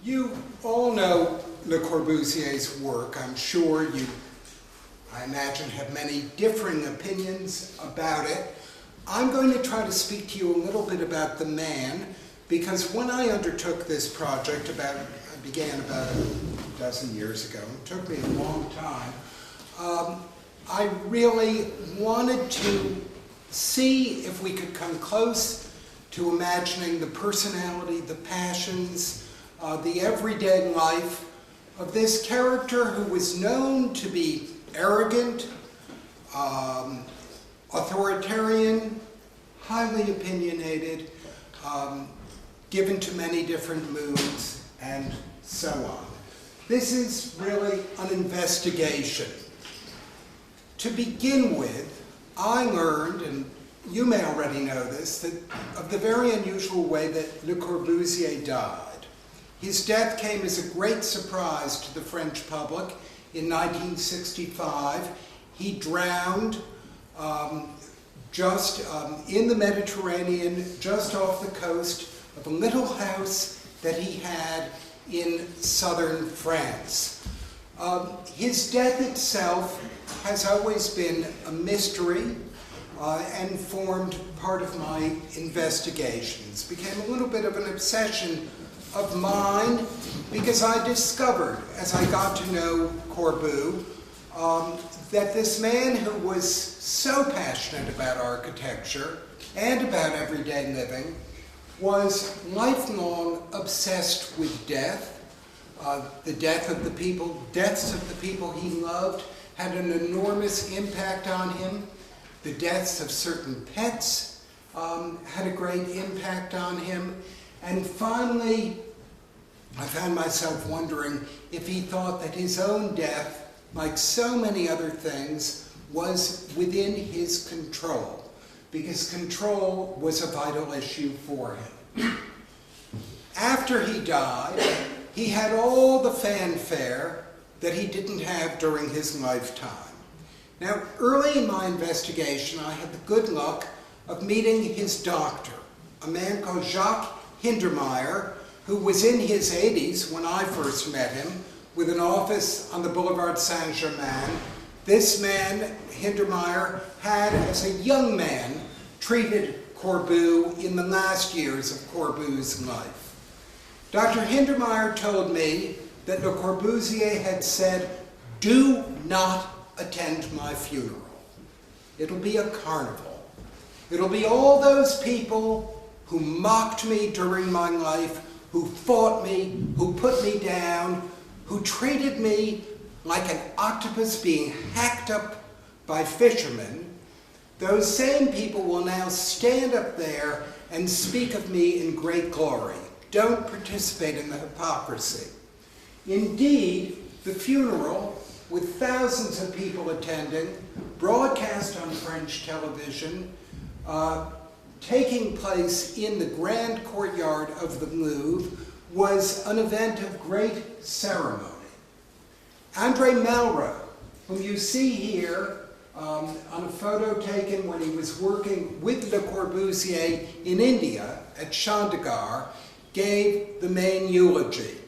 You all know Le Corbusier's work. I'm sure you, I imagine, have many differing opinions about it. I'm going to try to speak to you a little bit about the man, because when I undertook this project, I began about a dozen years ago. It took me a long time. I really wanted to see if we could come close to imagining the personality, the passions, the everyday life of this character who was known to be arrogant, authoritarian, highly opinionated, given to many different moods, and so on. This is really an investigation. To begin with, I learned, and you may already know this, that of the very unusual way that Le Corbusier died. His death came as a great surprise to the French public in 1965. He drowned in the Mediterranean, just off the coast of a little house that he had in southern France. His death itself has always been a mystery and formed part of my investigations. Became a little bit of an obsession of mine because I discovered, as I got to know Corbu, that this man who was so passionate about architecture and about everyday living was lifelong obsessed with death. The deaths of the people he loved had an enormous impact on him. The deaths of certain pets had a great impact on him. And finally, I found myself wondering if he thought that his own death, like so many other things, was within his control, because control was a vital issue for him. After he died, he had all the fanfare that he didn't have during his lifetime. Now, early in my investigation, I had the good luck of meeting his doctor, a man called Jacques Hindermeyer, who was in his 80s when I first met him, with an office on the Boulevard Saint-Germain. This man, Hindermeyer, had, as a young man, treated Corbu in the last years of Corbu's life. Dr. Hindermeyer told me that Le Corbusier had said, "Do not attend my funeral. It'll be a carnival. It'll be all those people who mocked me during my life, who fought me, who put me down, who treated me like an octopus being hacked up by fishermen. Those same people will now stand up there and speak of me in great glory. Don't participate in the hypocrisy." Indeed, the funeral, with thousands of people attending, broadcast on French television, taking place in the grand courtyard of the Louvre, was an event of great ceremony. André Malraux, whom you see here on a photo taken when he was working with Le Corbusier in India at Chandigarh, gave the main eulogy.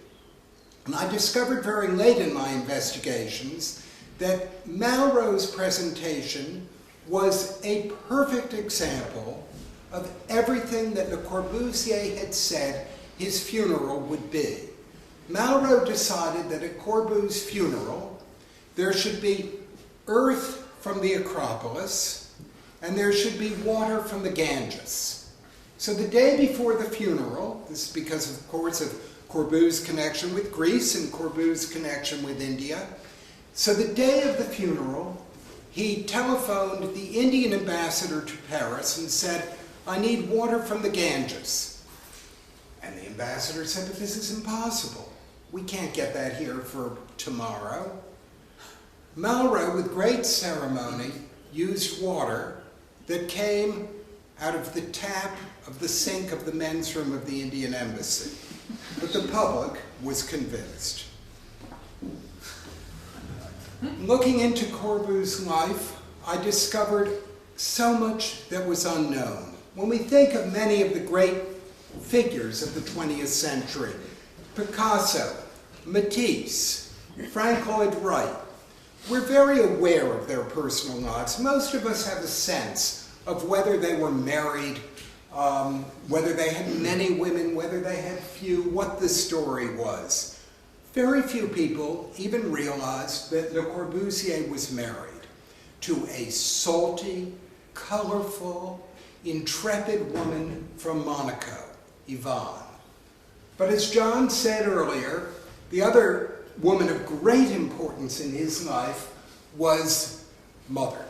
And I discovered very late in my investigations that Malraux's presentation was a perfect example of everything that Le Corbusier had said his funeral would be. Malraux decided that at Corbu's funeral there should be earth from the Acropolis and there should be water from the Ganges. So the day before the funeral, this is because, of course, of Corbu's connection with Greece and Corbu's connection with India. So the day of the funeral, he telephoned the Indian ambassador to Paris and said, "I need water from the Ganges." And the ambassador said, "But this is impossible. We can't get that here for tomorrow." Malraux, with great ceremony, used water that came out of the tap of the sink of the men's room of the Indian embassy. But the public was convinced. Looking into Corbu's life, I discovered so much that was unknown. When we think of many of the great figures of the 20th century, Picasso, Matisse, Frank Lloyd Wright. We're very aware of their personal lives. Most of us have a sense of whether they were married, whether they had many women, whether they had few, what the story was. Very few people even realized that Le Corbusier was married to a salty, colorful, intrepid woman from Monaco, Yvonne. But as John said earlier, the other woman of great importance in his life was mother.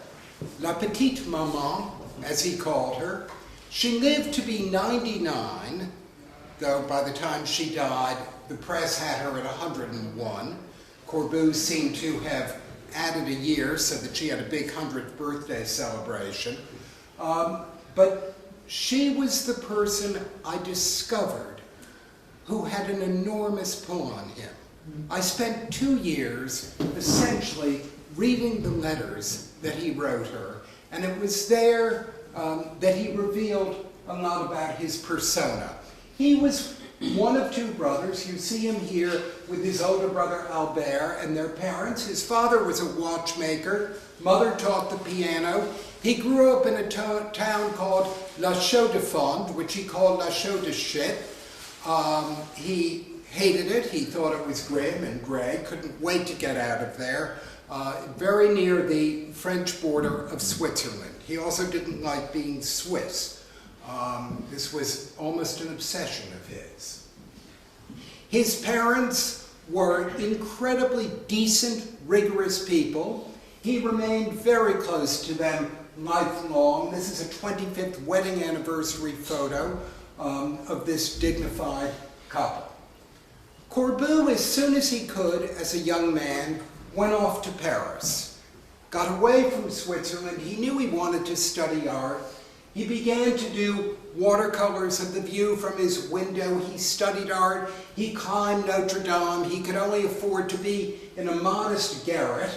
La Petite Maman, as he called her. She lived to be 99, though by the time she died, the press had her at 101. Corbusier seemed to have added a year so that she had a big 100th birthday celebration. But she was the person I discovered who had an enormous pull on him. I spent 2 years essentially reading the letters that he wrote her, and it was there that he revealed a lot about his persona. He was one of 2 brothers. You see him here with his older brother Albers and their parents. His father was a watchmaker. Mother taught the piano. He grew up in a town called La Chaux-de-Fonds, which he called La Chaux-de-Shit. He hated it. He thought it was grim and gray. Couldn't wait to get out of there. Very near the French border of Switzerland. He also didn't like being Swiss. This was almost an obsession of his. His parents were incredibly decent, rigorous people. He remained very close to them lifelong. This is a 25th wedding anniversary photo of this dignified couple. Corbusier, as soon as he could, as a young man, went off to Paris. Got away from Switzerland. He knew he wanted to study art. He began to do watercolors of the view from his window. He studied art. He climbed Notre Dame. He could only afford to be in a modest garret.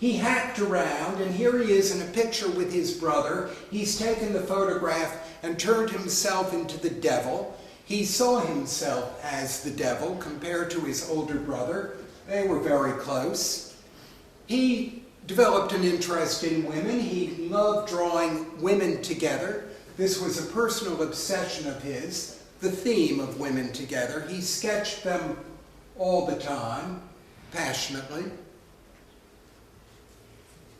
He hacked around, and here he is in a picture with his brother. He's taken the photograph and turned himself into the devil. He saw himself as the devil compared to his older brother. They were very close. He developed an interest in women. He loved drawing women together. This was a personal obsession of his, the theme of women together. He sketched them all the time, passionately.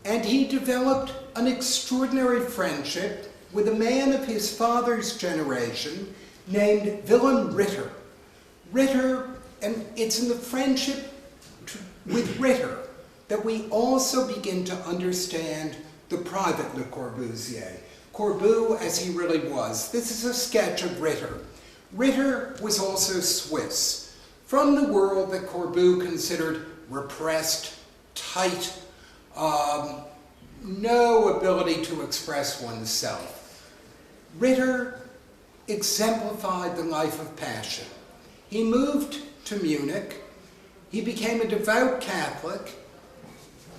And he developed an extraordinary friendship with a man of his father's generation named Wilhelm Ritter. Ritter, and it's in the friendship with Ritter that we also begin to understand the private Le Corbusier. Corbusier as he really was. This is a sketch of Ritter. Ritter was also Swiss, from the world that Corbusier considered repressed, tight, no ability to express oneself. Ritter exemplified the life of passion. He moved to Munich. He became a devout Catholic,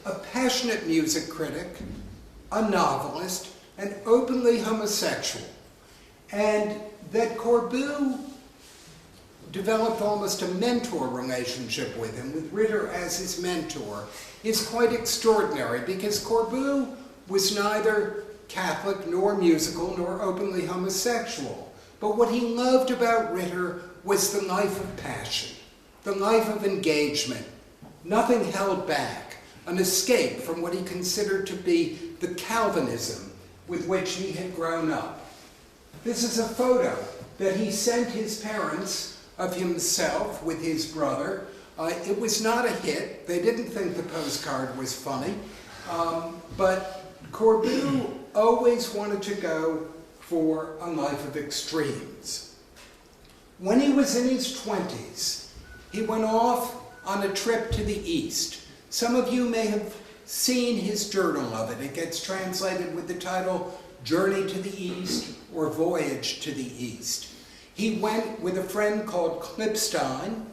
a passionate music critic, a novelist, and openly homosexual. And that Corbusier developed almost a mentor relationship with him, with Ritter as his mentor, is quite extraordinary because Corbusier was neither Catholic nor musical nor openly homosexual. But what he loved about Ritter was the life of passion, the life of engagement, nothing held back, an escape from what he considered to be the Calvinism with which he had grown up. This is a photo that he sent his parents of himself with his brother. It was not a hit. They didn't think the postcard was funny. But Corbusier always wanted to go for a life of extremes. When he was in his 20s, he went off on a trip to the East. Some of you may have seen his journal of it. It gets translated with the title Journey to the East or Voyage to the East. He went with a friend called Klipstein.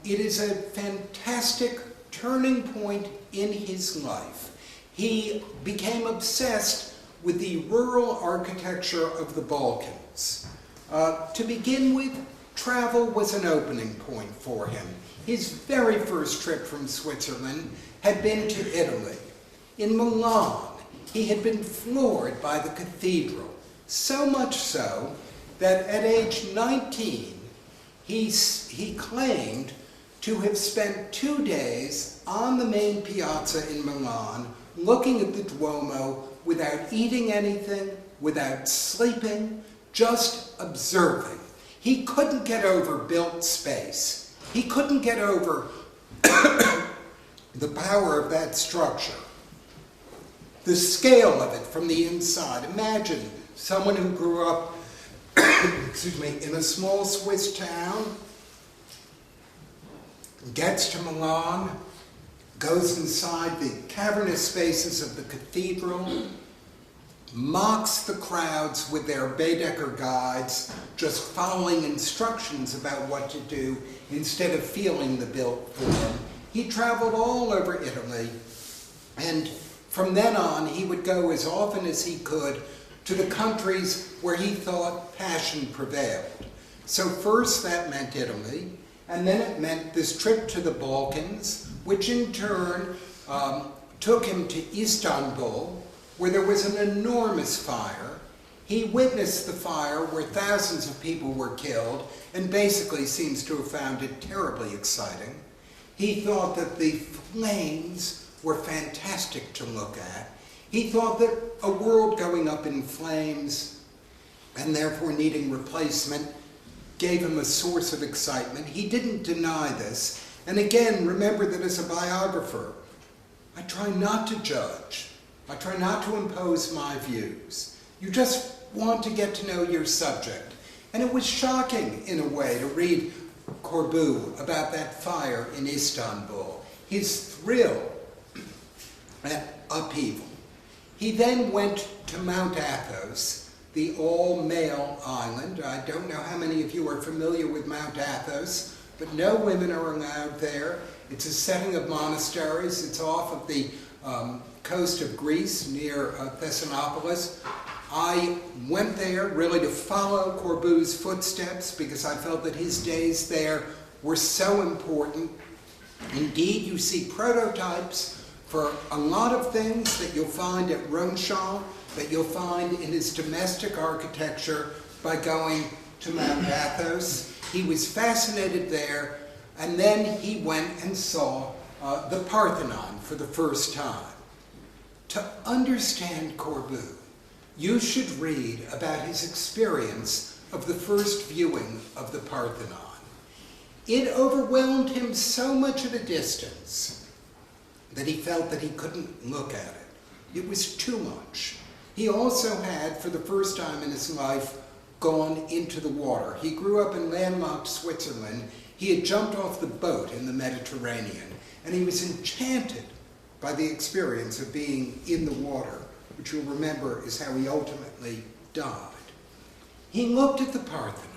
It is a fantastic turning point in his life. He became obsessed with the rural architecture of the Balkans. To begin with, travel was an opening point for him. His very first trip from Switzerland had been to Italy. In Milan, he had been floored by the cathedral, so much so that at age 19, he claimed to have spent 2 days on the main piazza in Milan, looking at the Duomo without eating anything, without sleeping, just observing. He couldn't get over built space. He couldn't get over the power of that structure, the scale of it from the inside. Imagine someone who grew up excuse me, in a small Swiss town, gets to Milan, goes inside the cavernous spaces of the cathedral, mocks the crowds with their Baedeker guides, just following instructions about what to do instead of feeling the built form. He traveled all over Italy, and from then on he would go as often as he could to the countries where he thought passion prevailed. So first that meant Italy, and then it meant this trip to the Balkans, which in turn took him to Istanbul, where there was an enormous fire. He witnessed the fire where thousands of people were killed, and basically seems to have found it terribly exciting. He thought that the flames were fantastic to look at. He thought that a world going up in flames and therefore needing replacement gave him a source of excitement. He didn't deny this. And again, remember that as a biographer, I try not to judge. I try not to impose my views. You just want to get to know your subject. And it was shocking, in a way, to read Corbusier about that fire in Istanbul. His thrill at upheaval. He then went to Mount Athos, the all-male island. I don't know how many of you are familiar with Mount Athos, but no women are allowed there. It's a setting of monasteries. It's off of the coast of Greece near Thessalonica. I went there really to follow Corbusier's footsteps because I felt that his days there were so important. Indeed, you see prototypes for a lot of things that you'll find at Ronchamp, that you'll find in his domestic architecture by going to Mount Athos. He was fascinated there, and then he went and saw the Parthenon for the first time. To understand Corbusier, you should read about his experience of the first viewing of the Parthenon. It overwhelmed him so much at a distance that he felt that he couldn't look at it. It was too much. He also had, for the first time in his life, gone into the water. He grew up in landlocked Switzerland. He had jumped off the boat in the Mediterranean, and he was enchanted by the experience of being in the water, which you'll remember is how he ultimately died. He looked at the Parthenon.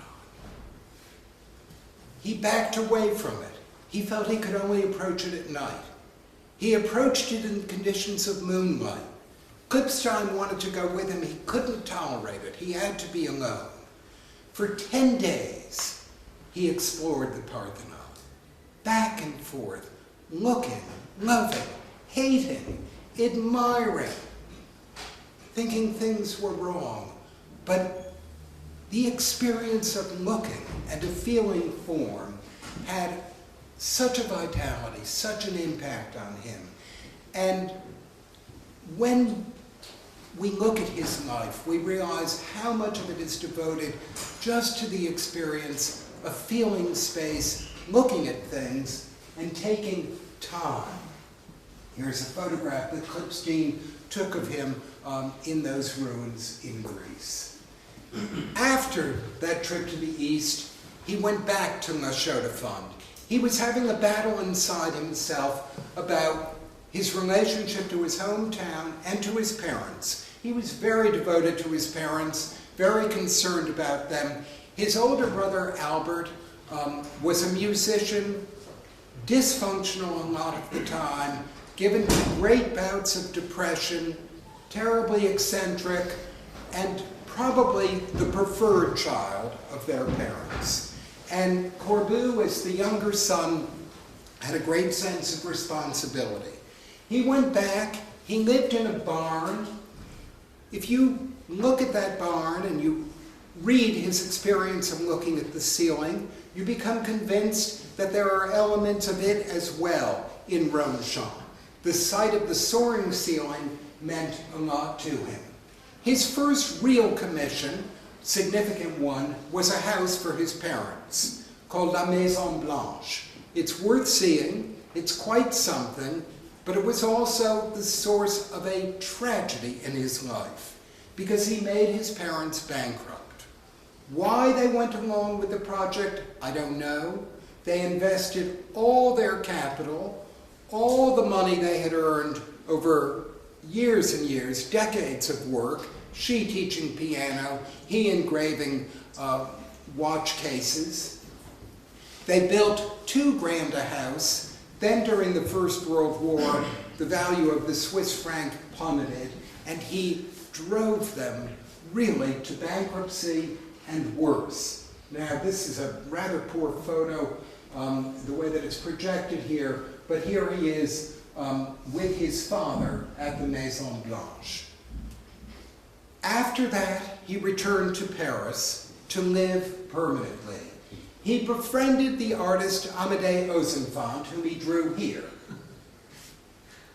He backed away from it. He felt he could only approach it at night. He approached it in conditions of moonlight. Klipstein wanted to go with him. He couldn't tolerate it. He had to be alone. For 10 days, he explored the Parthenon, back and forth, looking, loving, hating, admiring, thinking things were wrong. But the experience of looking and of feeling form had such a vitality, such an impact on him. And when we look at his life, we realize how much of it is devoted just to the experience of feeling space, looking at things, and taking time. Here's a photograph that Klipstein took of him in those ruins in Greece. After that trip to the East, he went back to La Chaux-de-Fonds. He was having a battle inside himself about his relationship to his hometown and to his parents. He was very devoted to his parents, very concerned about them. His older brother, Albert, was a musician, dysfunctional a lot of the time, given to great bouts of depression, terribly eccentric, and probably the preferred child of their parents. And Corbu, as the younger son, had a great sense of responsibility. He went back, he lived in a barn. If you look at that barn and you read his experience of looking at the ceiling, you become convinced that there are elements of it as well in Roche. The sight of the soaring ceiling meant a lot to him. His first real commission, significant one, was a house for his parents called La Maison Blanche. It's worth seeing, it's quite something, but it was also the source of a tragedy in his life because he made his parents bankrupt. Why they went along with the project, I don't know. They invested all their capital, all the money they had earned over years and years, decades of work, she teaching piano, he engraving watch cases. They built too grand a house. Then during the First World War, the value of the Swiss franc plummeted, and he drove them really to bankruptcy and worse. Now, this is a rather poor photo, the way that it's projected here, but here he is with his father at the Maison Blanche. After that, he returned to Paris to live permanently. He befriended the artist Amédée Ozenfant, whom he drew here.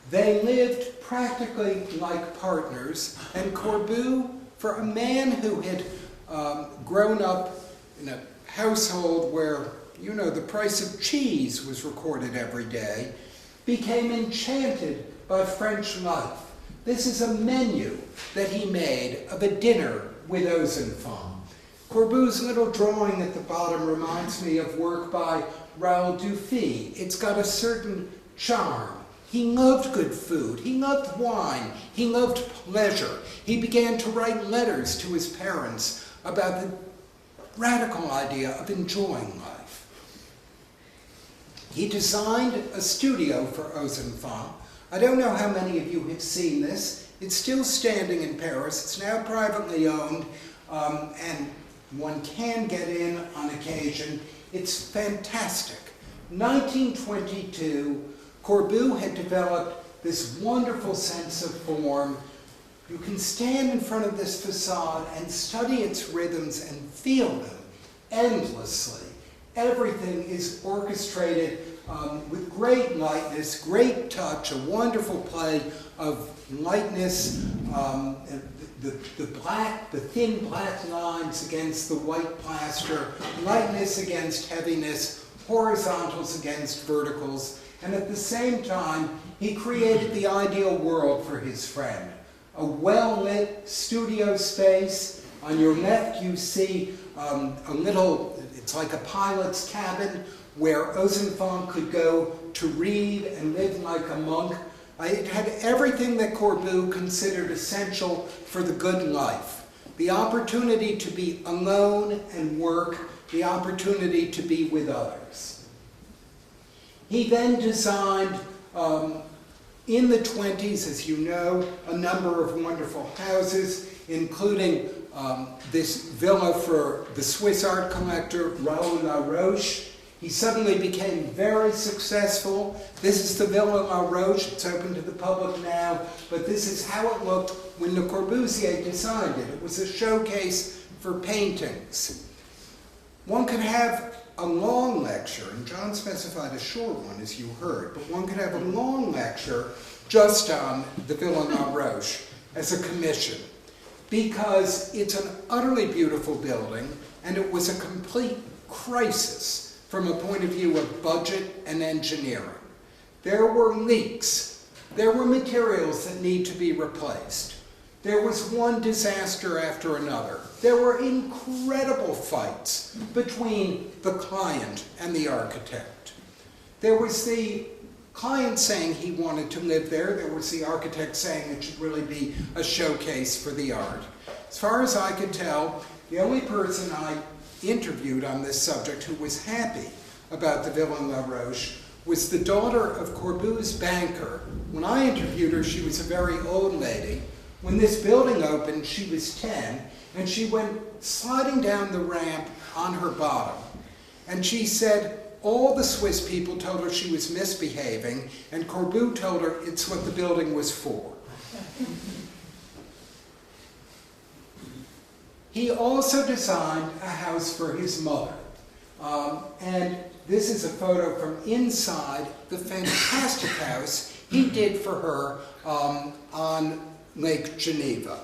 They lived practically like partners, and Corbu, for a man who had grown up in a household where, you know, the price of cheese was recorded every day, became enchanted by French life. This is a menu that he made of a dinner with Ozenfant. Corbu's little drawing at the bottom reminds me of work by Raoul Dufy. It's got a certain charm. He loved good food. He loved wine. He loved pleasure. He began to write letters to his parents about the radical idea of enjoying life. He designed a studio for Ozenfant. I don't know how many of you have seen this. It's still standing in Paris. It's now privately owned, and one can get in on occasion. It's fantastic. 1922, Corbu had developed this wonderful sense of form. You can stand in front of this facade and study its rhythms and feel them endlessly. Everything is orchestrated with great lightness, great touch, a wonderful play of lightness, the thin black lines against the white plaster, lightness against heaviness, horizontals against verticals, and at the same time, he created the ideal world for his friend. A well-lit studio space. On your left, you see a little, it's like a pilot's cabin where Ozenfant could go to read and live like a monk. It had everything that Corbu considered essential for the good life. The opportunity to be alone and work, the opportunity to be with others. He then designed, in the 20s, as you know, a number of wonderful houses, including this villa for the Swiss art collector Raoul Roche. He suddenly became very successful. This is the Villa La Roche. It's open to the public now, but this is how it looked when Le Corbusier designed it. It was a showcase for paintings. One could have a long lecture, and John specified a short one, as you heard, but one could have a long lecture just on the Villa La Roche as a commission, because it's an utterly beautiful building, and it was a complete crisis from a point of view of budget and engineering. There were leaks. There were materials that need to be replaced. There was one disaster after another. There were incredible fights between the client and the architect. There was the client saying he wanted to live there. There was the architect saying it should really be a showcase for the art. As far as I could tell, the only person I interviewed on this subject who was happy about the Villa La Roche was the daughter of Corbu's banker. When I interviewed her, she was a very old lady. When this building opened, she was 10, and she went sliding down the ramp on her bottom. And she said all the Swiss people told her she was misbehaving, and Corbu told her it's what the building was for. He also designed a house for his mother. And this is a photo from inside the fantastic house he did for her on Lake Geneva.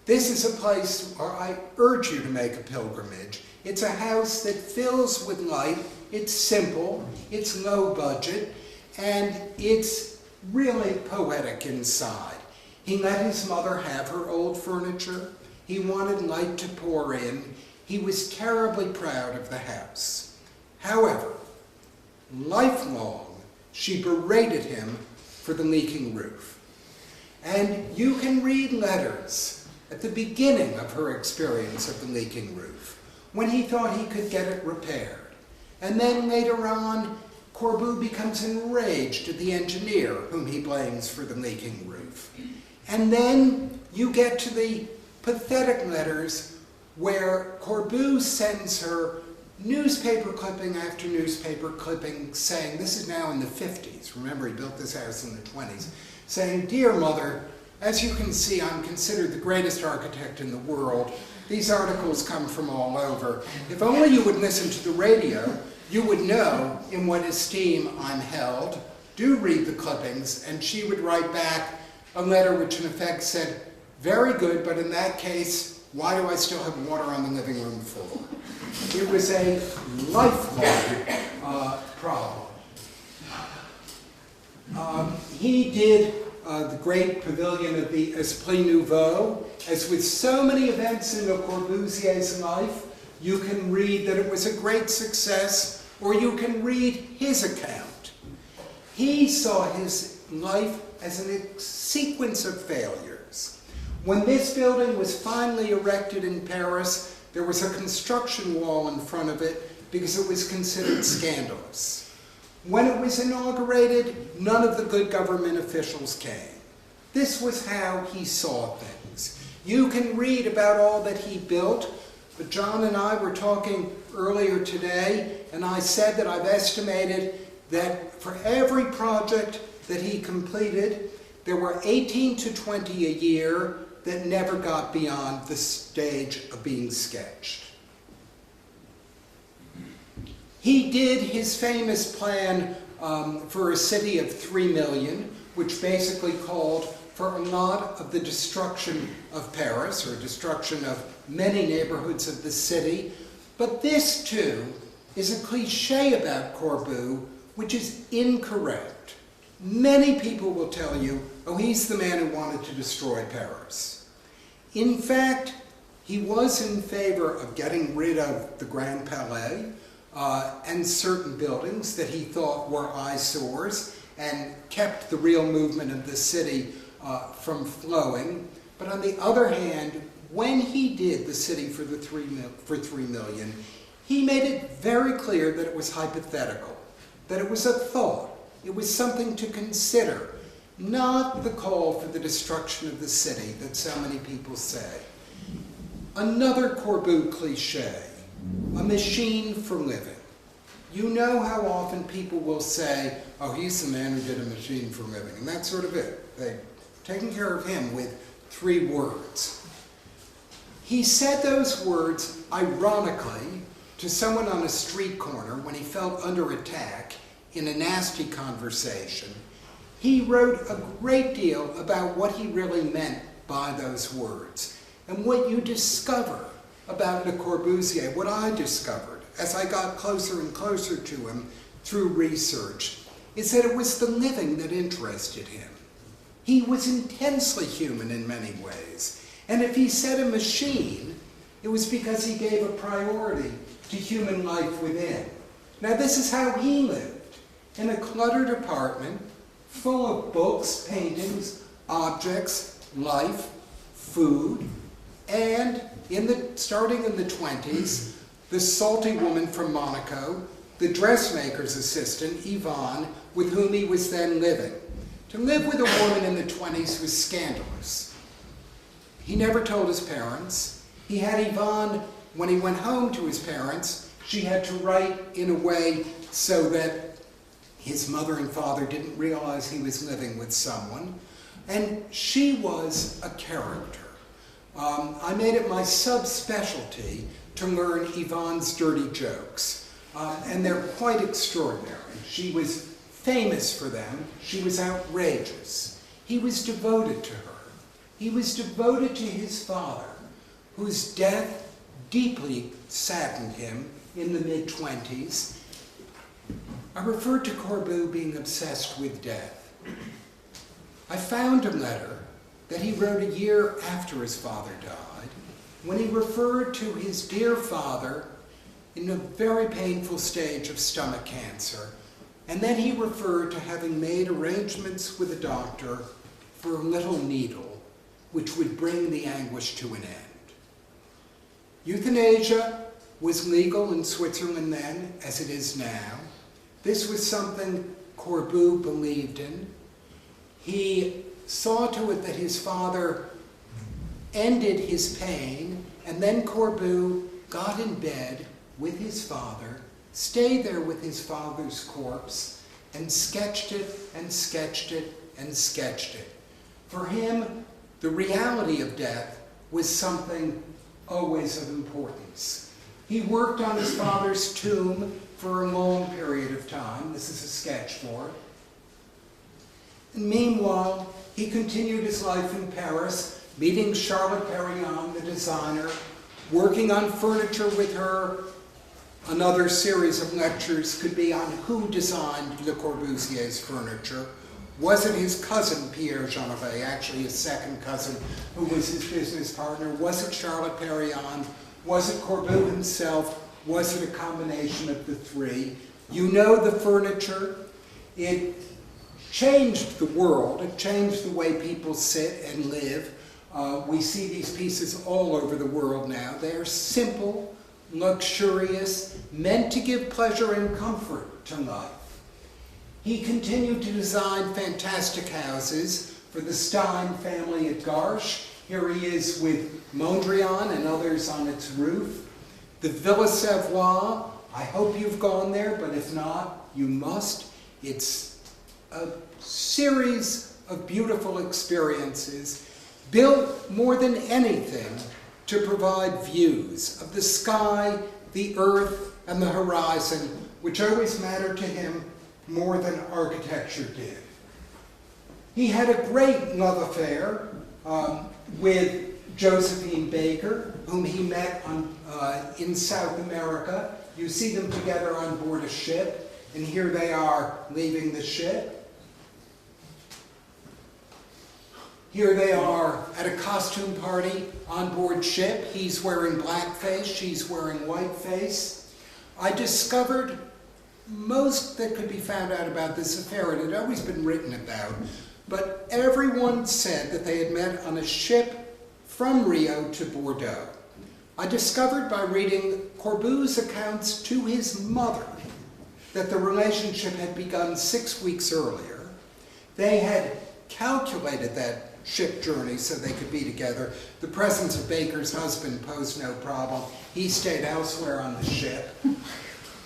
This is a place where I urge you to make a pilgrimage. It's a house that fills with light. It's simple, it's low budget, and it's really poetic inside. He let his mother have her old furniture. He wanted light to pour in. He was terribly proud of the house. However, lifelong, she berated him for the leaking roof. And you can read letters at the beginning of her experience of the leaking roof, when he thought he could get it repaired. And then later on, Corbu becomes enraged at the engineer whom he blames for the leaking roof. And then you get to the pathetic letters where Corbu sends her newspaper clipping after newspaper clipping saying, this is now in the 50s, remember he built this house in the 20s, saying, "Dear mother, as you can see, I'm considered the greatest architect in the world. These articles come from all over. If only you would listen to the radio, you would know in what esteem I'm held. Do read the clippings." And she would write back a letter which in effect said, "Very good, but in that case, why do I still have water on the living room floor?" It was a lifelong problem. He did the Great Pavilion of the Esprit Nouveau. As with so many events in Le Corbusier's life, you can read that it was a great success, or you can read his account. He saw his life as a sequence of failures. When this building was finally erected in Paris, there was a construction wall in front of it because it was considered scandalous. When it was inaugurated, none of the good government officials came. This was how he saw things. You can read about all that he built, but John and I were talking earlier today, and I said that I've estimated that for every project that he completed, there were 18 to 20 a year that never got beyond the stage of being sketched. He did his famous plan for a city of 3 million, which basically called for a lot of the destruction of Paris, or destruction of many neighborhoods of the city. But this, too, is a cliche about Corbu, which is incorrect. Many people will tell you, oh, he's the man who wanted to destroy Paris. In fact, he was in favor of getting rid of the Grand Palais and certain buildings that he thought were eyesores and kept the real movement of the city from flowing. But on the other hand, when he did the city for 3 million, he made it very clear that it was hypothetical, that it was a thought, it was something to consider, not the call for the destruction of the city that so many people say. Another Corbu cliche, a machine for living. You know how often people will say, oh, he's the man who did a machine for living, and that's sort of it. They've taken care of him with 3 words. He said those words, ironically, to someone on a street corner when he felt under attack in a nasty conversation. He wrote a great deal about what he really meant by those words. And what you discover about Le Corbusier, what I discovered as I got closer and closer to him through research, is that it was the living that interested him. He was intensely human in many ways. And if he said a machine, it was because he gave a priority to human life within. Now this is how he lived, in a cluttered apartment full of books, paintings, objects, life, food, and starting in the 20s, the salty woman from Monaco, the dressmaker's assistant, Yvonne, with whom he was then living. To live with a woman in the 20s was scandalous. He never told his parents. He had Yvonne, when he went home to his parents, She had to write in a way so that his mother and father didn't realize he was living with someone. And she was a character. I made it my subspecialty to learn Yvonne's dirty jokes. And they're quite extraordinary. She was famous for them. She was outrageous. He was devoted to her. He was devoted to his father, whose death deeply saddened him in the mid-20s. I referred to Corbu being obsessed with death. I found a letter that he wrote a year after his father died, when he referred to his dear father in a very painful stage of stomach cancer, and then he referred to having made arrangements with a doctor for a little needle, which would bring the anguish to an end. Euthanasia was legal in Switzerland then, as it is now. This was something Corbu believed in. He saw to it that his father ended his pain, and then Corbu got in bed with his father, stayed there with his father's corpse, and sketched it and sketched it and sketched it. For him, the reality of death was something always of importance. He worked on his father's tomb for a long period of time. This is a sketch for it. And meanwhile, he continued his life in Paris, meeting Charlotte Perriand, the designer, working on furniture with her. Another series of lectures could be on who designed Le Corbusier's furniture. Was it his cousin, Pierre Genevet, actually his second cousin, who was his business partner? Was it Charlotte Perriand? Was it Corbu himself? Was it a combination of the three? You know the furniture. It changed the world. It changed the way people sit and live. We see these pieces all over the world now. They are simple, luxurious, meant to give pleasure and comfort to life. He continued to design fantastic houses for the Stein family at Garsh. Here he is with Mondrian and others on its roof. The Villa Savoie, I hope you've gone there, but if not, you must. It's a series of beautiful experiences built more than anything to provide views of the sky, the earth, and the horizon, which always mattered to him more than architecture did. He had a great love affair with Josephine Baker, whom he met in South America. You see them together on board a ship, and here they are leaving the ship. Here they are at a costume party on board ship. He's wearing blackface, she's wearing whiteface. I discovered most that could be found out about this affair. It had always been written about, but everyone said that they had met on a ship from Rio to Bordeaux. I discovered by reading Corbu's accounts to his mother that the relationship had begun 6 weeks earlier. They had calculated that ship journey so they could be together. The presence of Baker's husband posed no problem. He stayed elsewhere on the ship.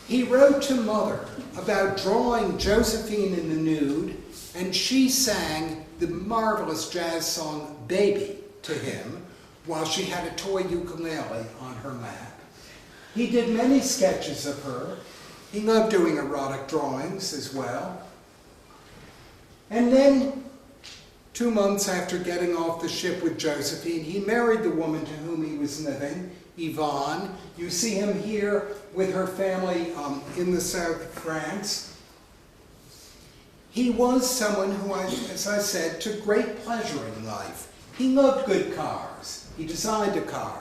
He wrote to Mother about drawing Josephine in the nude, and she sang the marvelous jazz song Baby to him while she had a toy ukulele on her lap. He did many sketches of her. He loved doing erotic drawings as well. And then, 2 months after getting off the ship with Josephine, he married the woman to whom he was living, Yvonne. You see him here with her family in the south of France. He was someone who, as I said, took great pleasure in life. He loved good cars. He designed a car.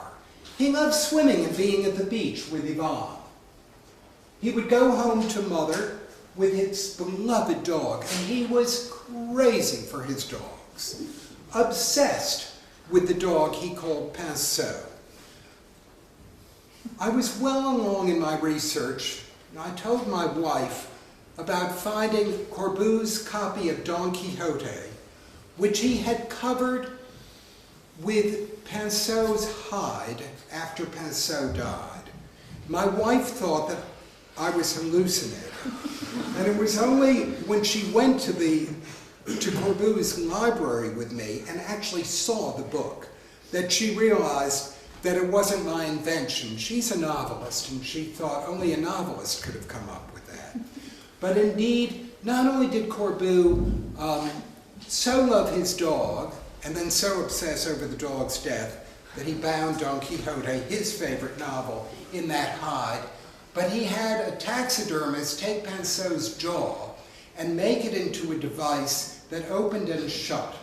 He loved swimming and being at the beach with Yvonne. He would go home to Mother with his beloved dog, and he was crazy for his dogs, obsessed with the dog he called Passo. I was well along in my research, and I told my wife about finding Corbu's copy of Don Quixote, which he had covered with Passo's hide after Passo died. my wife thought that I was hallucinating. And it was only when she went to Corbusier's library with me and actually saw the book that she realized that it wasn't my invention. She's a novelist, and she thought only a novelist could have come up with that. But indeed, not only did Corbu so love his dog, and then so obsess over the dog's death, that he bound Don Quixote, his favorite novel, in that hide, but he had a taxidermist take Passo's jaw and make it into a device that opened and shut.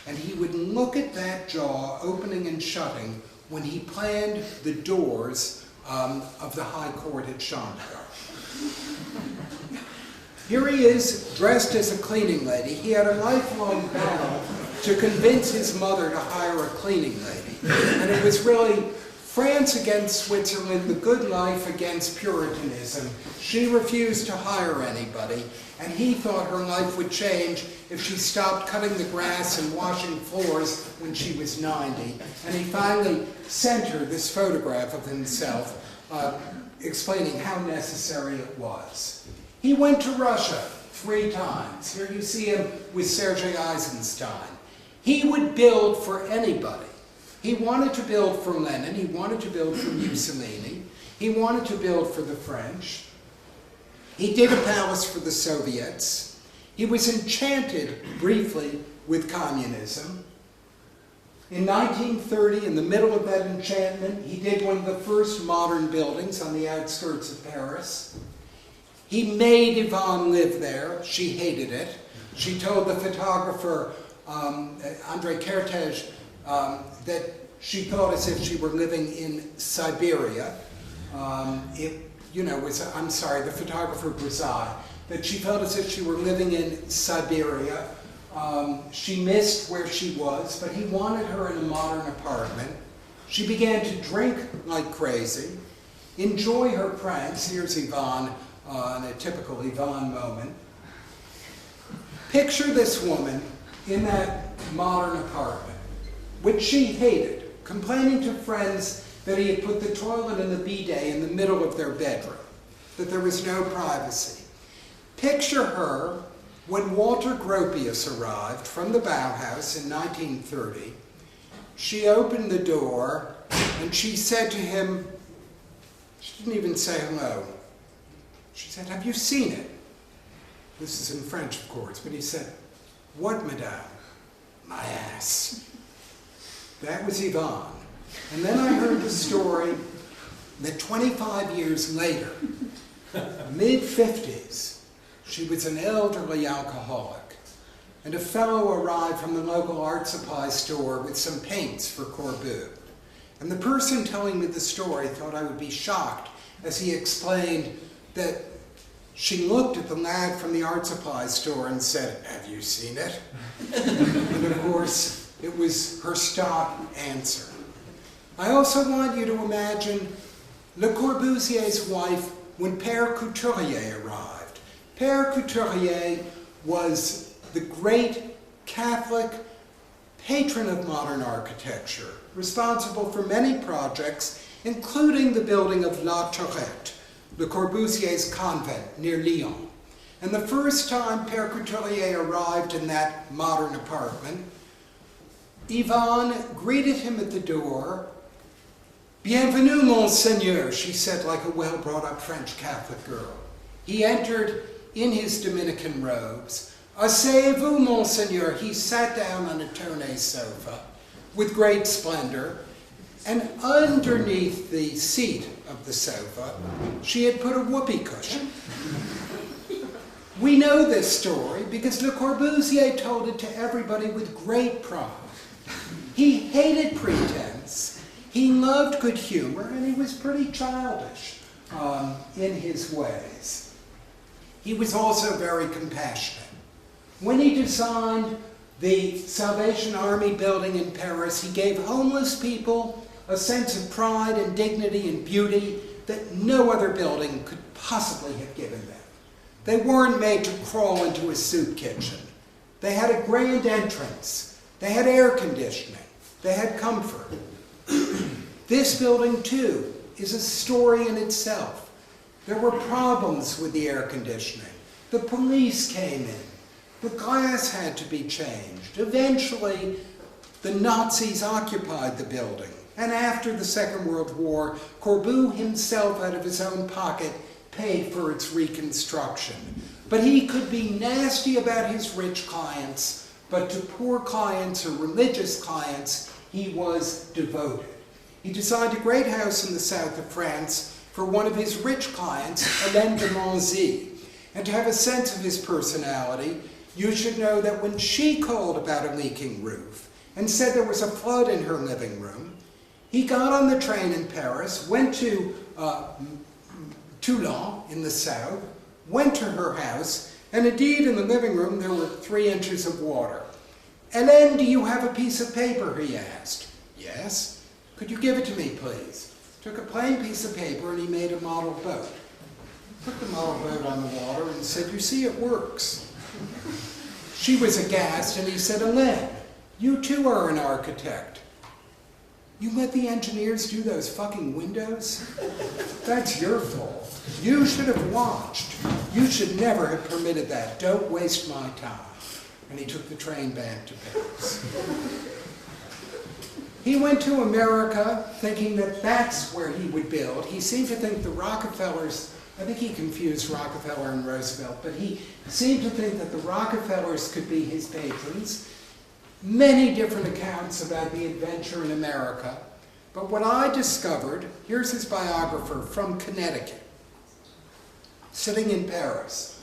And he would look at that jaw opening and shutting when he planned the doors of the High Court at Chandler. Here he is, dressed as a cleaning lady. He had a lifelong battle to convince his mother to hire a cleaning lady. And it was really France against Switzerland, the good life against Puritanism. She refused to hire anybody, and he thought her life would change if she stopped cutting the grass and washing floors when she was 90. And he finally sent her this photograph of himself, explaining how necessary it was. He went to Russia 3 times. Here you see him with Sergei Eisenstein. He would build for anybody. He wanted to build for Lenin, he wanted to build for Mussolini, he wanted to build for the French. He did a palace for the Soviets. He was enchanted, briefly, with communism. In 1930, in the middle of that enchantment, he did one of the first modern buildings on the outskirts of Paris. He made Yvonne live there. She hated it. She told the photographer, Andrei Kertész, that she thought as if she were living in Siberia. The photographer Brazil, that she felt as if she were living in Siberia. She missed where she was, but he wanted her in a modern apartment. She began to drink like crazy, enjoy her pranks. Here's Yvonne in a typical Yvonne moment. Picture this woman in that modern apartment, which she hated, complaining to friends that he had put the toilet and the bidet in the middle of their bedroom, that there was no privacy. Picture her when Walter Gropius arrived from the Bauhaus in 1930. She opened the door and she said to him, she didn't even say hello. She said, "Have you seen it?" This is in French, of course, but he said, "What, madame?" "My ass." That was Yvonne. And then I heard the story that 25 years later, mid-50s, she was an elderly alcoholic, and a fellow arrived from the local art supply store with some paints for Corbu. And the person telling me the story thought I would be shocked as he explained that she looked at the lad from the art supply store and said, "Have you seen it?" And of course, it was her stock answer. I also want you to imagine Le Corbusier's wife when Père Couturier arrived. Père Couturier was the great Catholic patron of modern architecture, responsible for many projects, including the building of La Tourette, Le Corbusier's convent near Lyon. And the first time Père Couturier arrived in that modern apartment, Yvonne greeted him at the door. "Bienvenue, Monseigneur," she said like a well-brought-up French Catholic girl. He entered in his Dominican robes. "Asseyez-vous, Monseigneur." He sat down on a tonneau sofa with great splendor, and underneath the seat of the sofa, she had put a whoopee cushion. We know this story because Le Corbusier told it to everybody with great pride. He hated pretense, he loved good humor, and he was pretty childish in his ways. He was also very compassionate. When he designed the Salvation Army building in Paris, he gave homeless people a sense of pride and dignity and beauty that no other building could possibly have given them. They weren't made to crawl into a soup kitchen. They had a grand entrance. They had air conditioning. They had comfort. This building, too, is a story in itself. There were problems with the air conditioning. The police came in. The glass had to be changed. Eventually, the Nazis occupied the building. And after the Second World War, Corbu himself, out of his own pocket, paid for its reconstruction. But he could be nasty about his rich clients, but to poor clients or religious clients, he was devoted. He designed a great house in the south of France for one of his rich clients, Hélène de Monzy. And to have a sense of his personality, you should know that when she called about a leaking roof and said there was a flood in her living room, he got on the train in Paris, went to Toulon in the south, went to her house, and indeed in the living room there were 3 inches of water. "Hélène, do you have a piece of paper?" he asked. "Yes." "Could you give it to me, please?" Took a plain piece of paper and he made a model boat. Put the model boat on the water and said, "You see, it works." She was aghast and he said, "Hélène, you too are an architect. You let the engineers do those fucking windows? That's your fault. You should have watched. You should never have permitted that. Don't waste my time." And he took the train back to Paris. He went to America thinking that that's where he would build. He seemed to think the Rockefellers, I think he confused Rockefeller and Roosevelt, but he seemed to think that the Rockefellers could be his patrons. Many different accounts about the adventure in America. But what I discovered, here's his biographer from Connecticut, sitting in Paris,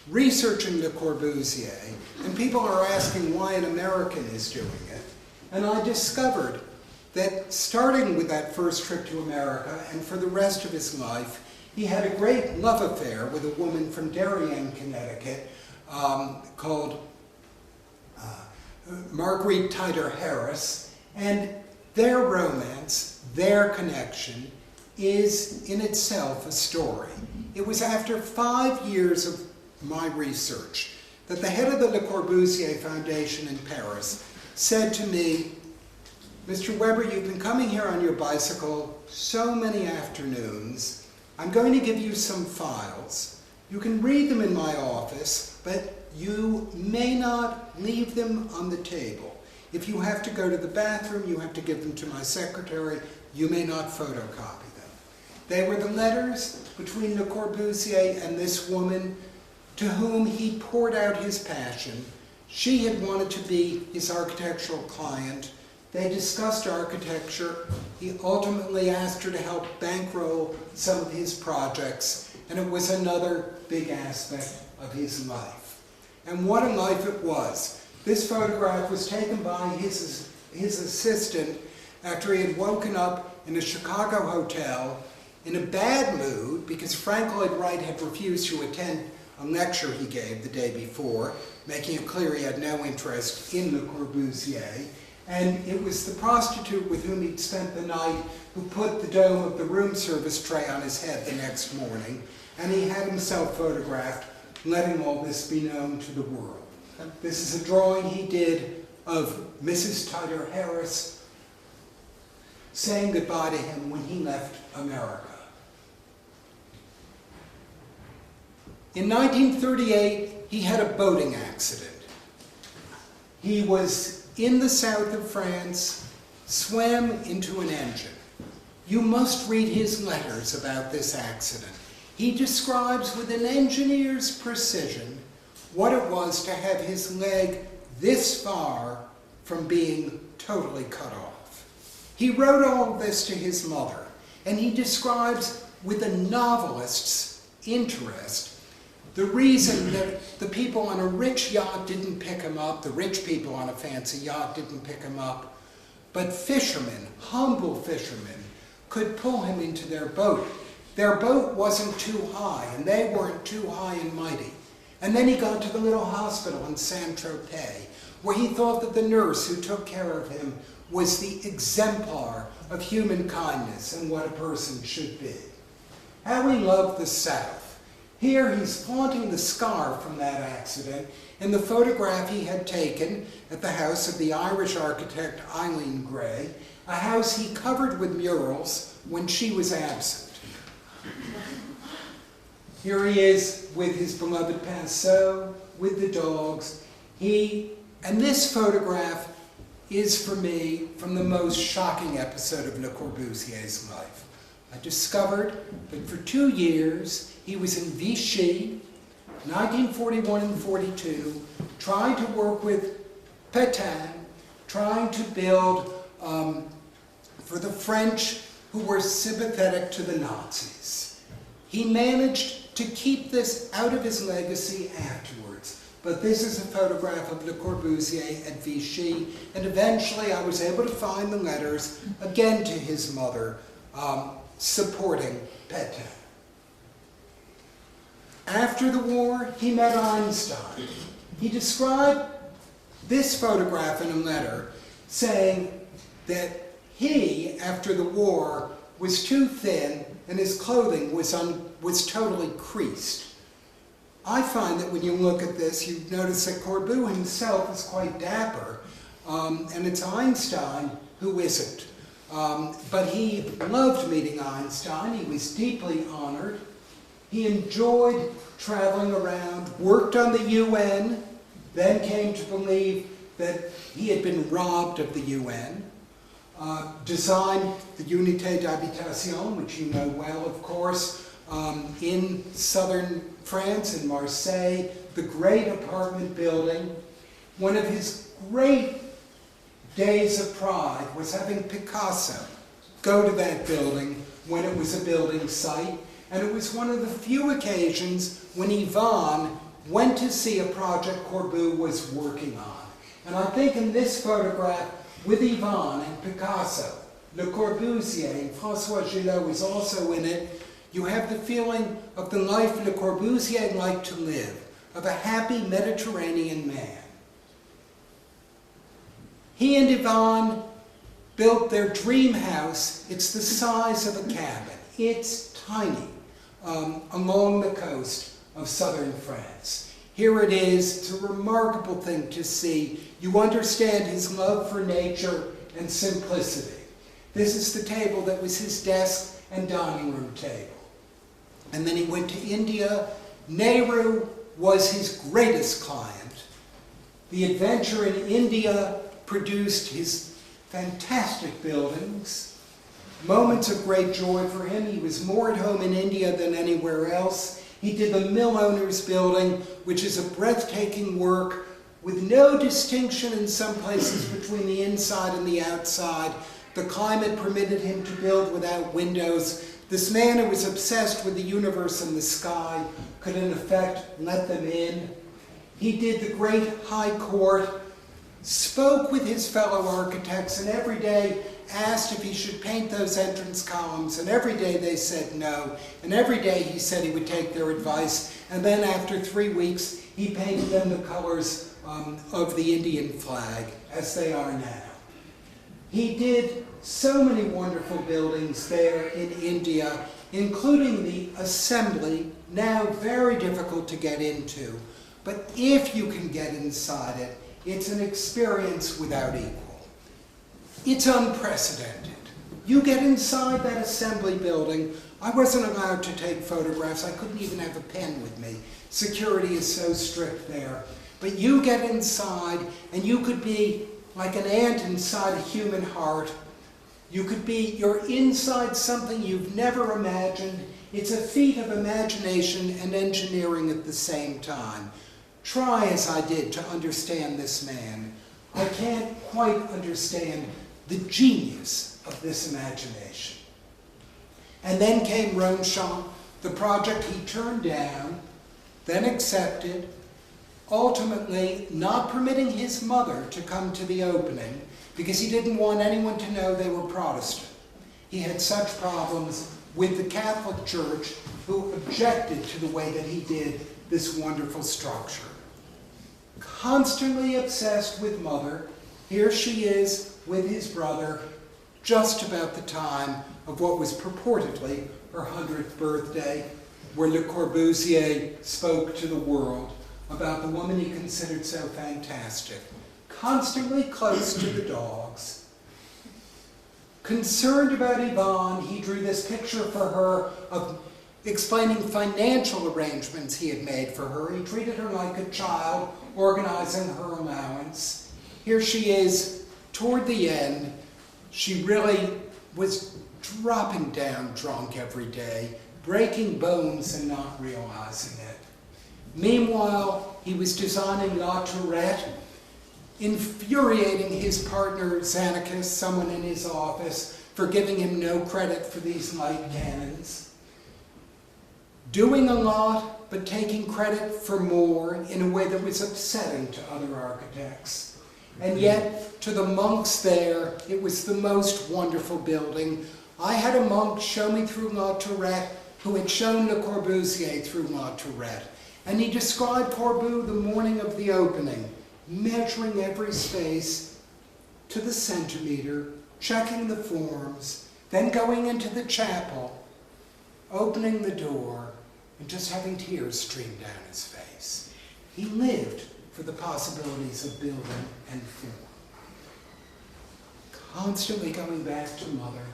researching Le Corbusier, and people are asking why an American is doing it. And I discovered that starting with that first trip to America, and for the rest of his life, he had a great love affair with a woman from Darien, Connecticut, called Marguerite Tyler Harris, and their romance, their connection, is in itself a story. It was after 5 years of my research that the head of the Le Corbusier Foundation in Paris said to me, "Mr. Weber, you've been coming here on your bicycle so many afternoons. I'm going to give you some files. You can read them in my office, but you may not leave them on the table. If you have to go to the bathroom, you have to give them to my secretary. You may not photocopy them." They were the letters between Le Corbusier and this woman to whom he poured out his passion. She had wanted to be his architectural client. They discussed architecture. He ultimately asked her to help bankroll some of his projects, and it was another big aspect of his life. And what a life it was. This photograph was taken by his assistant after he had woken up in a Chicago hotel in a bad mood because Frank Lloyd Wright had refused to attend a lecture he gave the day before, making it clear he had no interest in Le Corbusier. And it was the prostitute with whom he'd spent the night who put the dome of the room service tray on his head the next morning, and he had himself photographed, letting all this be known to the world. This is a drawing he did of Mrs. Tyler Harris saying goodbye to him when he left America. In 1938, he had a boating accident. He was in the south of France, swam into an engine. You must read his letters about this accident. He describes with an engineer's precision what it was to have his leg this far from being totally cut off. He wrote all this to his mother, and he describes with a novelist's interest the reason that the people on a rich yacht didn't pick him up, the rich people on a fancy yacht didn't pick him up, but fishermen, humble fishermen, could pull him into their boat. Their boat wasn't too high, and they weren't too high and mighty. And then he got to the little hospital in Saint-Tropez, where he thought that the nurse who took care of him was the exemplar of human kindness and what a person should be. How he loved the South. Here he's flaunting the scar from that accident in the photograph he had taken at the house of the Irish architect Eileen Gray, a house he covered with murals when she was absent. Here he is with his beloved Passo, with the dogs. And this photograph is for me from the most shocking episode of Le Corbusier's life. I discovered that for 2 years he was in Vichy, 1941 and 42, trying to work with Petite, trying to build for the French who were sympathetic to the Nazis. He managed to keep this out of his legacy afterwards. But this is a photograph of Le Corbusier at Vichy, and eventually I was able to find the letters, again to his mother, supporting Petite. After the war, he met Einstein. He described this photograph in a letter, saying that he, after the war, was too thin and his clothing was totally creased. I find that when you look at this, you notice that Corbu himself is quite dapper, and it's Einstein who isn't. But he loved meeting Einstein. He was deeply honored. He enjoyed traveling around, worked on the UN, then came to believe that he had been robbed of the UN, designed the Unité d'Habitation, which you know well, of course, in southern France, in Marseille, the great apartment building. One of his great days of pride was having Picasso go to that building when it was a building site, and it was one of the few occasions when Yvonne went to see a project Corbu was working on. And I think in this photograph with Yvonne and Picasso, Le Corbusier, and François Gillot is also in it, you have the feeling of the life Le Corbusier liked to live, of a happy Mediterranean man. He and Yvonne built their dream house. It's the size of a cabin. It's tiny, along the coast of southern France. Here it is. It's a remarkable thing to see. You understand his love for nature and simplicity. This is the table that was his desk and dining room table. And then he went to India. Nehru was his greatest client. The adventure in India produced his fantastic buildings. Moments of great joy for him. He was more at home in India than anywhere else. He did the Mill Owners Building, which is a breathtaking work with no distinction in some places between the inside and the outside. The climate permitted him to build without windows. This man who was obsessed with the universe and the sky could in effect let them in. He did the great High Court, spoke with his fellow architects, and every day asked if he should paint those entrance columns, and every day they said no, and every day he said he would take their advice, and then after 3 weeks he painted them the colors of the Indian flag as they are now. He did so many wonderful buildings there in India, including the Assembly, now very difficult to get into, but if you can get inside it, it's an experience without equal. It's unprecedented. You get inside that Assembly building. I wasn't allowed to take photographs. I couldn't even have a pen with me. Security is so strict there. But you get inside, and you could be like an ant inside a human heart. You're inside something you've never imagined. It's a feat of imagination and engineering at the same time. Try as I did to understand this man. I can't quite understand the genius of this imagination. And then came Ronchamp, the project he turned down, then accepted, ultimately not permitting his mother to come to the opening because he didn't want anyone to know they were Protestant. He had such problems with the Catholic Church who objected to the way that he did this wonderful structure. Constantly obsessed with mother, here she is with his brother, just about the time of what was purportedly her 100th birthday, where Le Corbusier spoke to the world about the woman he considered so fantastic, constantly close to the dogs. Concerned about Yvonne, he drew this picture for her of explaining financial arrangements he had made for her. He treated her like a child, organizing her allowance. Here she is, toward the end. She really was dropping down drunk every day, breaking bones and not realizing it. Meanwhile, he was designing La Tourette, infuriating his partner Xanakis, someone in his office, for giving him no credit for these light cannons. Doing a lot, but taking credit for more in a way that was upsetting to other architects. And yet, to the monks there, it was the most wonderful building. I had a monk show me through La Tourette who had shown Le Corbusier through La Tourette. And he described Corbu the morning of the opening, measuring every space to the centimeter, checking the forms, then going into the chapel, opening the door, and just having tears stream down his face. He lived for the possibilities of building and form. Constantly going back to Mother,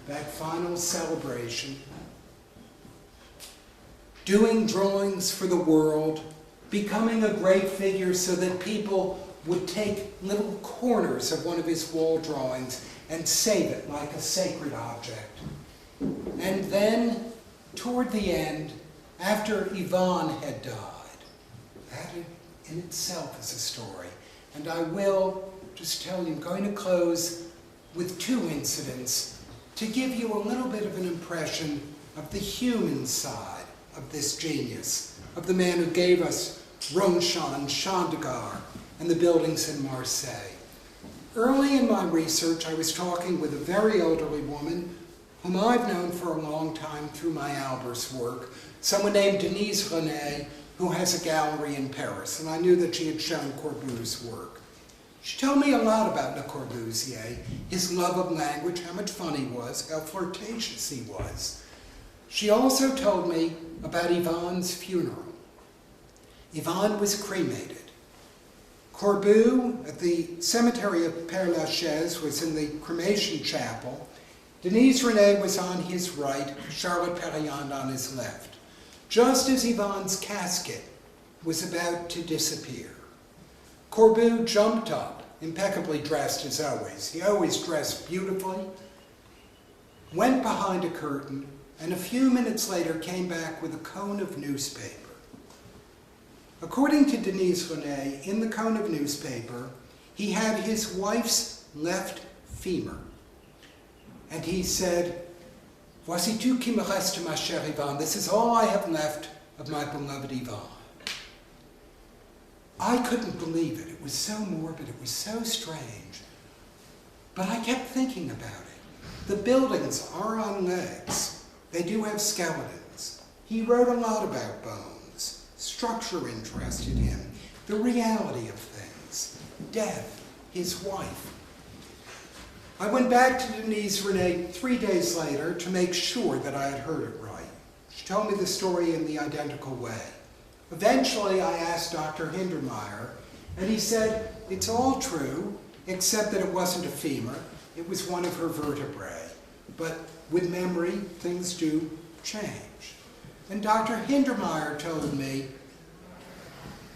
that final celebration, doing drawings for the world, becoming a great figure so that people would take little corners of one of his wall drawings and save it like a sacred object. And then, toward the end, after Yvonne had died, that in itself is a story. And I will just tell you, I'm going to close with two incidents to give you a little bit of an impression of the human side of this genius, of the man who gave us Ronchamp, Champ de Gare, and the buildings in Marseille. Early in my research, I was talking with a very elderly woman whom I've known for a long time through my Albers work, someone named Denise René, who has a gallery in Paris, and I knew that she had shown Corbu's work. She told me a lot about Le Corbusier, his love of language, how much fun he was, how flirtatious he was. She also told me about Yvonne's funeral. Yvonne was cremated. Corbu, at the cemetery of Père Lachaise, was in the cremation chapel. Denise René was on his right, Charlotte Perriand on his left, just as Yvonne's casket was about to disappear. Corbu jumped up, impeccably dressed as always. He always dressed beautifully, went behind a curtain, and a few minutes later came back with a cone of newspaper. According to Denise René, in the cone of newspaper, he had his wife's left femur. And he said, "Voici tout qui me reste, ma chère Yvonne. This is all I have left of my beloved Yvonne." I couldn't believe it. It was so morbid. It was so strange. But I kept thinking about it. The buildings are on legs. They do have skeletons. He wrote a lot about bones. Structure interested him. The reality of things. Death. His wife. I went back to Denise René 3 days later to make sure that I had heard it right. She told me the story in the identical way. Eventually, I asked Dr. Hindermeyer, and he said, it's all true, except that it wasn't a femur. It was one of her vertebrae. But with memory, things do change. And Dr. Hindermeyer told me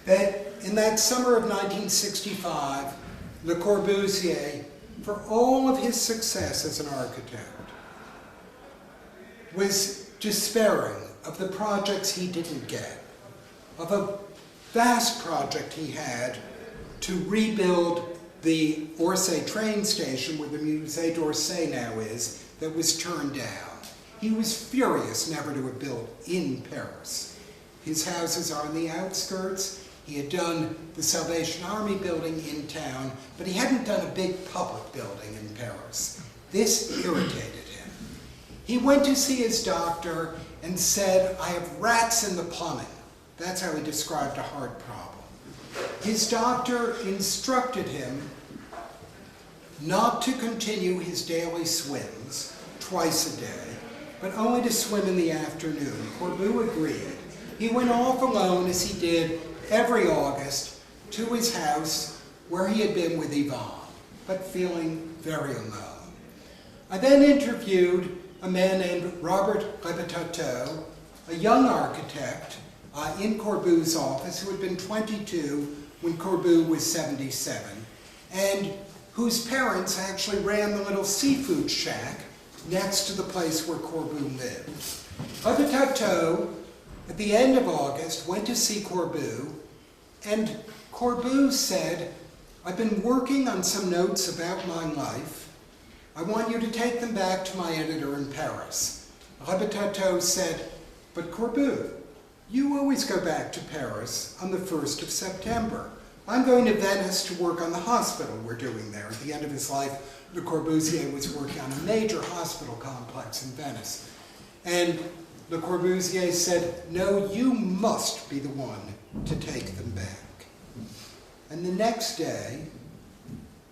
that in that summer of 1965, Le Corbusier, for all of his success as an architect, was despairing of the projects he didn't get, of a vast project he had to rebuild the Orsay train station where the Musée d'Orsay now is, that was turned down. He was furious never to have built in Paris. His houses are on the outskirts. He had done the Salvation Army building in town, but he hadn't done a big public building in Paris. This irritated him. He went to see his doctor and said, "I have rats in the plumbing." That's how he described a heart problem. His doctor instructed him not to continue his daily swims twice a day, but only to swim in the afternoon. Corbu agreed. He went off alone, as he did every August, to his house where he had been with Yvonne, but feeling very alone. I then interviewed a man named Robert Repetato, a young architect in Corbu's office who had been 22 when Corbu was 77, and whose parents actually ran the little seafood shack next to the place where Corbu lived. Repetato, at the end of August, went to see Corbu, and Corbu said, "I've been working on some notes about my life. I want you to take them back to my editor in Paris." Repetato said, "But Corbu, you always go back to Paris on the 1st of September. I'm going to Venice to work on the hospital we're doing there." At the end of his life, Le Corbusier was working on a major hospital complex in Venice. And Le Corbusier said, "No, you must be the one to take them back." And the next day,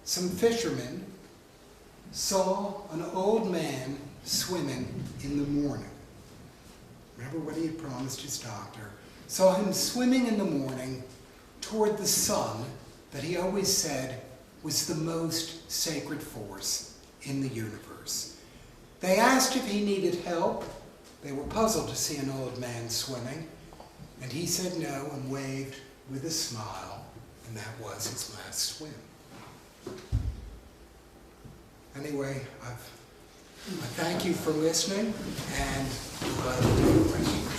some fishermen saw an old man swimming in the morning. Remember what he had promised his doctor? Saw him swimming in the morning toward the sun that he always said was the most sacred force in the universe. They asked if he needed help. They were puzzled to see an old man swimming, and he said no and waved with a smile, and that was his last swim. Anyway, I thank you for listening, and I'm glad to do it.